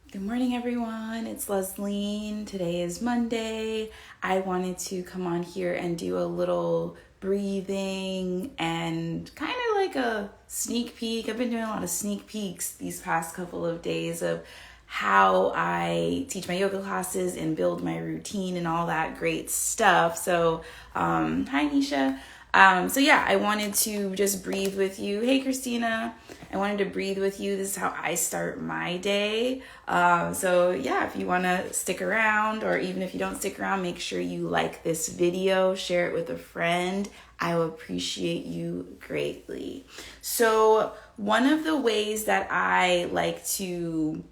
Good morning, everyone. It's Leslie. Today is Monday. I wanted to come on here and do a little breathing and kind of like a sneak peek. I've been doing a lot of sneak peeks these past couple of days of how I teach my yoga classes and build my routine and all that great stuff. So, hi, Nisha. I wanted to just breathe with you. Hey, Christina. I wanted to breathe with you. This is how I start my day. If you want to stick around, or even if you don't stick around, make sure you like this video, share it with a friend. I will appreciate you greatly. So one of the ways that I like to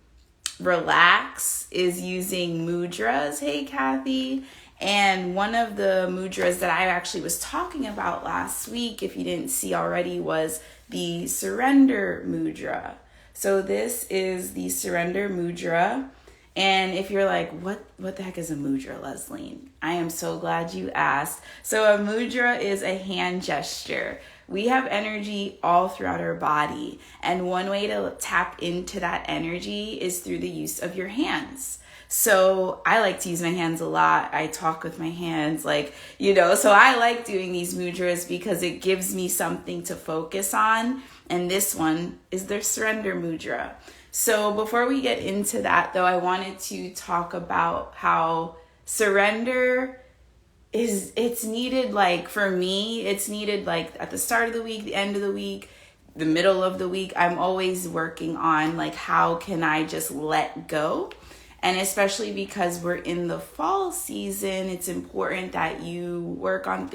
relax is using mudras. Hey, Kathy. And one of the mudras that I actually was talking about last week, if you didn't see already, was the surrender mudra. So this is the surrender mudra. And if you're like, what the heck is a mudra, Leslie? I am so glad you asked. So a mudra is a hand gesture. We have energy all throughout our body. And one way to tap into that energy is through the use of your hands. So I like to use my hands a lot. I talk with my hands, so I like doing these mudras because it gives me something to focus on. And this one is their surrender mudra. So before we get into that, though, I wanted to talk about how surrender it's needed. Like for me, it's needed like at the start of the week, the end of the week, the middle of the week. I'm always working on like, how can I just let go? And especially because we're in the fall season, it's important that you work on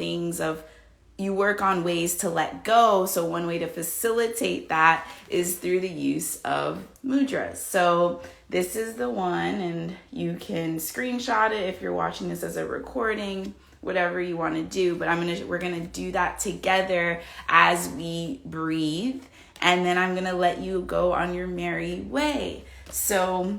ways to let go. So one way to facilitate that is through the use of mudras. So this is the one, and you can screenshot it if you're watching this as a recording, whatever you want to do. But we're gonna do that together as we breathe, and then I'm gonna let you go on your merry way. So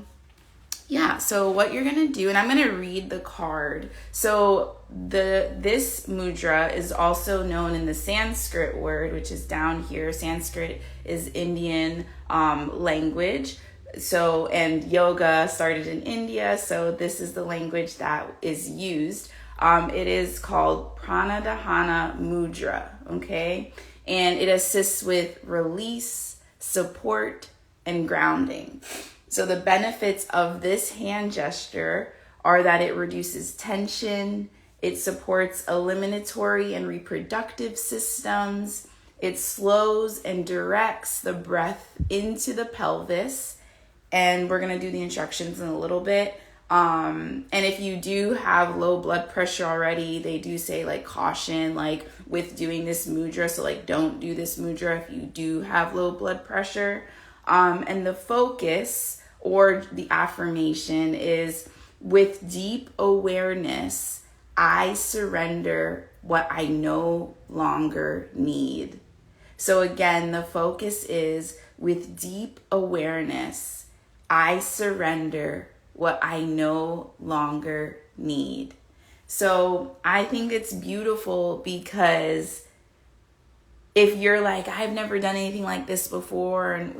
what you're going to do, and I'm going to read the card. So this mudra is also known in the Sanskrit word, which is down here. Sanskrit is Indian language. So, and yoga started in India. So this is the language that is used. It is called Pranadhana Mudra. Okay. And it assists with release, support, and grounding. So the benefits of this hand gesture are that it reduces tension, it supports eliminatory and reproductive systems, it slows and directs the breath into the pelvis, and we're going to do the instructions in a little bit. And if you do have low blood pressure already, they do say like caution, like with doing this mudra. So like don't do this mudra if you do have low blood pressure. And the focus or the affirmation is, with deep awareness, I surrender what I no longer need. So again, the focus is, with deep awareness, I surrender what I no longer need. So I think it's beautiful because if you're like, I've never done anything like this before, and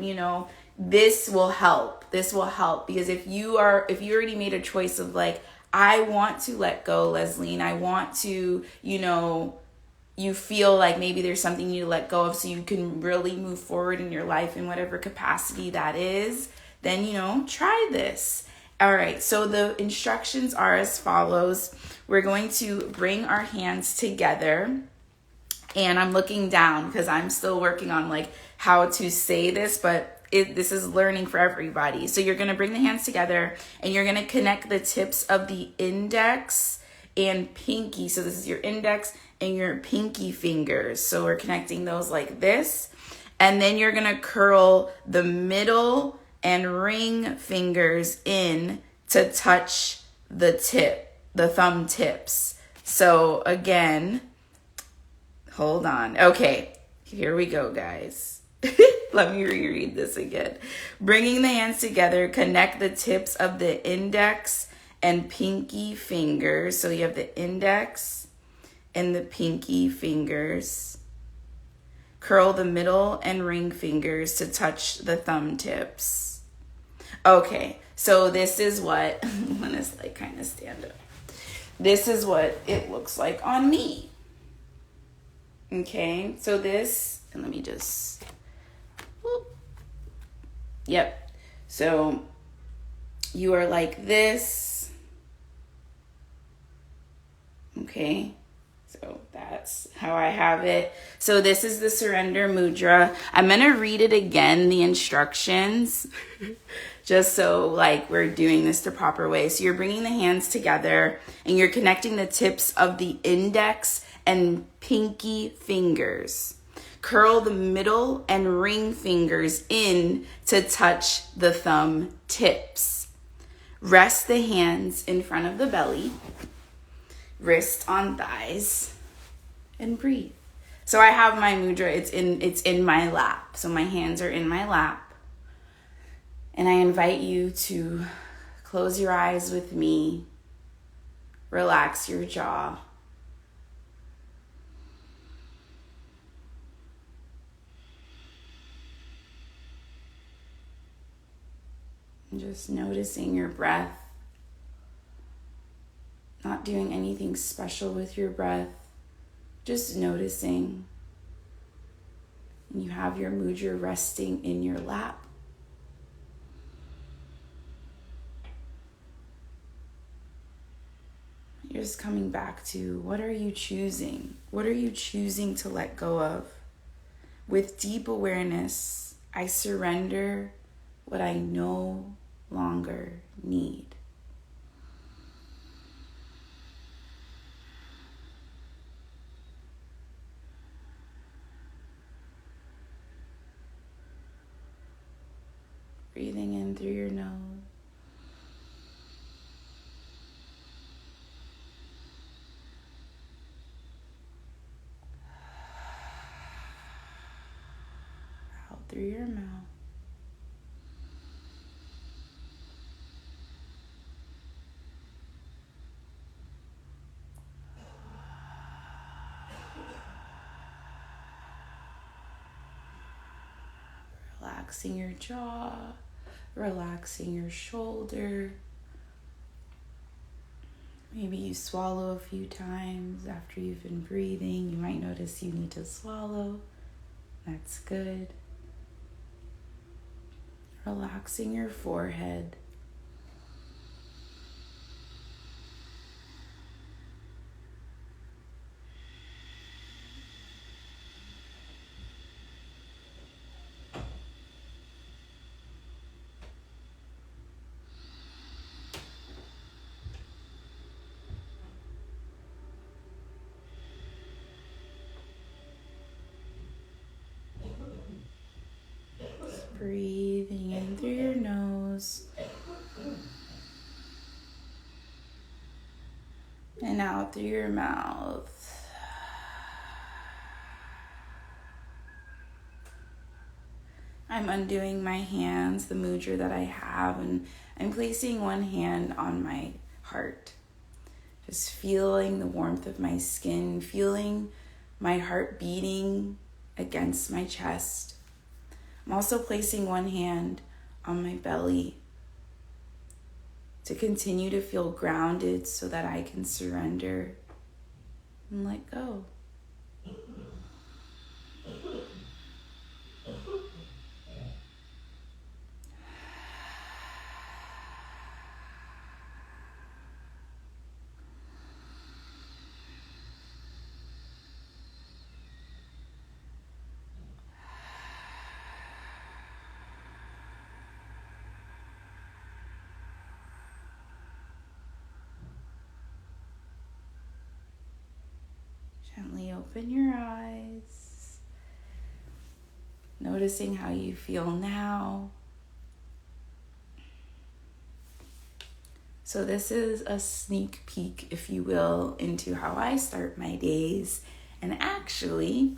this will help. This will help because if you already made a choice of like, I want to let go, Leslie, and I want to, you feel like maybe there's something you need to let go of so you can really move forward in your life in whatever capacity that is, then, try this. All right, so the instructions are as follows. We're going to bring our hands together, and I'm looking down because I'm still working on like how to say this, but this is learning for everybody. So you're going to bring the hands together and you're going to connect the tips of the index and pinky. So this is your index and your pinky fingers. So we're connecting those like this. And then you're going to curl the middle and ring fingers in to touch the thumb tips. So again, hold on. Okay, here we go, guys. Let me reread this again. Bringing the hands together, connect the tips of the index and pinky fingers. So you have the index and the pinky fingers. Curl the middle and ring fingers to touch the thumb tips. Okay, So this is what, I'm going to like kind of stand up. This is what it looks like on me. Okay, so this, and let me just, whoop. Yep. So you are like this. Okay. So that's how I have it. So this is the surrender mudra. I'm going to read it again, the instructions, just so like we're doing this the proper way. So you're bringing the hands together and you're connecting the tips of the index and pinky fingers. Curl the middle and ring fingers in to touch the thumb tips. Rest the hands in front of the belly. Wrist on thighs, and breathe. So I have my mudra, it's in my lap. So my hands are in my lap. And I invite you to close your eyes with me. Relax your jaw. And just noticing your breath. Not doing anything special with your breath, just noticing. And you have your mudra resting in your lap. You're just coming back to, what are you choosing? What are you choosing to let go of? With deep awareness, I surrender what I no longer need. Breathing in through your nose. Out through your mouth. Relaxing your jaw. Relaxing your shoulder. Maybe you swallow a few times after you've been breathing. You might notice you need to swallow. That's good. Relaxing your forehead. Breathing in through your nose and out through your mouth. I'm undoing my hands, the mudra that I have, and I'm placing one hand on my heart. Just feeling the warmth of my skin, feeling my heart beating against my chest. I'm also placing one hand on my belly to continue to feel grounded so that I can surrender and let go. Gently open your eyes, noticing how you feel now. So this is a sneak peek, if you will, into how I start my days. And actually,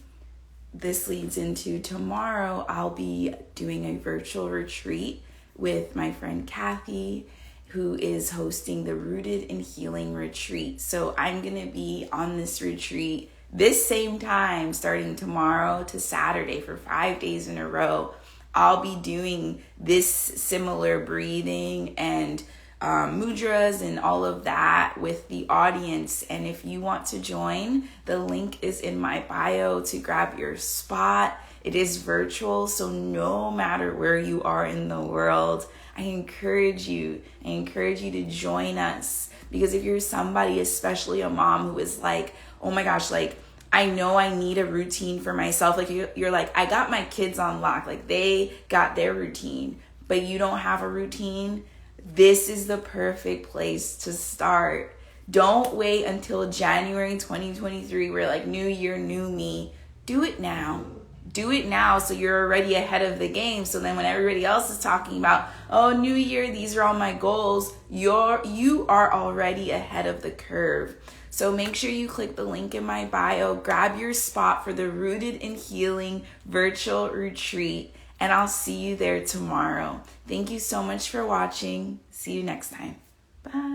this leads into tomorrow, I'll be doing a virtual retreat with my friend Kathy, who is hosting the Rooted in Healing retreat. So I'm going to be on this retreat this same time, starting tomorrow to Saturday for 5 days in a row. I'll be doing this similar breathing and mudras and all of that with the audience. And if you want to join, the link is in my bio to grab your spot. It is virtual, so no matter where you are in the world, I encourage you to join us. Because if you're somebody, especially a mom who is like, oh my gosh, like, I know I need a routine for myself. Like you're like, I got my kids on lock. Like they got their routine, but you don't have a routine. This is the perfect place to start. Don't wait until January 2023. We're like, new year, new me. Do it now. Do it now so you're already ahead of the game. So then when everybody else is talking about, oh, new year, these are all my goals, you are already ahead of the curve. So make sure you click the link in my bio, grab your spot for the Rooted in Healing virtual retreat, and I'll see you there tomorrow. Thank you so much for watching. See you next time. Bye.